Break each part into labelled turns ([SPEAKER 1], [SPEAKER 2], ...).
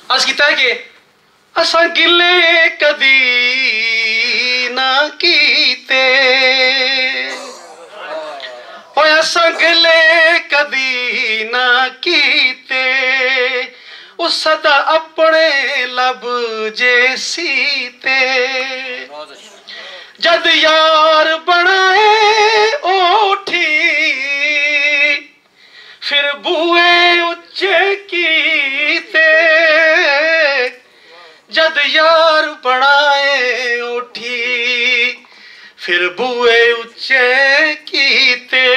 [SPEAKER 1] अर्ज किया है कि असा गिले कदी ना कीते, असा गिले कदी ना कीते, उस सदा अपने लब जे सीते। जद यार बनाए ओठी फिर बुए उच्चे कीते। जद यार बनाए ओठी फिर बुए उच्चे कीते।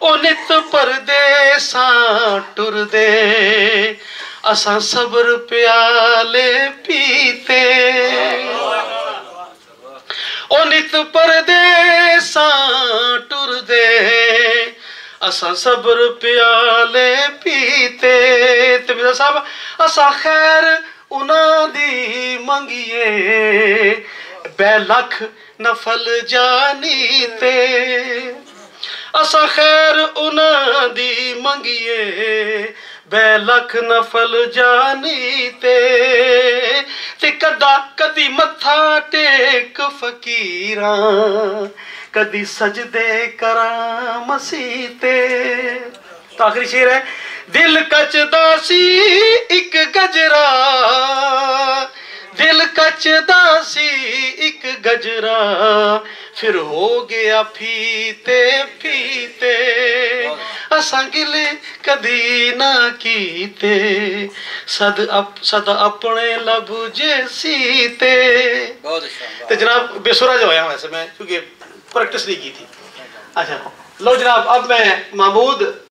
[SPEAKER 1] ओ नित परदेसा टुरदे असां सब्र प्याले पीते। ओ नित परदेसा टुरदे असां सब्र प्याले पीते। ते मेरा साहब असां खैर उन्हां दी मंगिए बेलख नफल जानी ते। असां खैर उन्हां दी मंगिए बेलख नफल जानी ते कदा कदी मत्था टेक फकीरां, कदी सजदे करा मसीते। तो आखिरी शेर है, दिल कचदा सी एक गजरा, दिल कचदा सी एक गजरा, फिर हो गया फीते फीते। असां गिले कदी ना कीते, सद अपने लब जे सीते। तो जनाब बेसुरा जो होया वैसे मैं, क्योंकि प्रैक्टिस नहीं की थी। अच्छा लो जनाब, अब मैं महमूद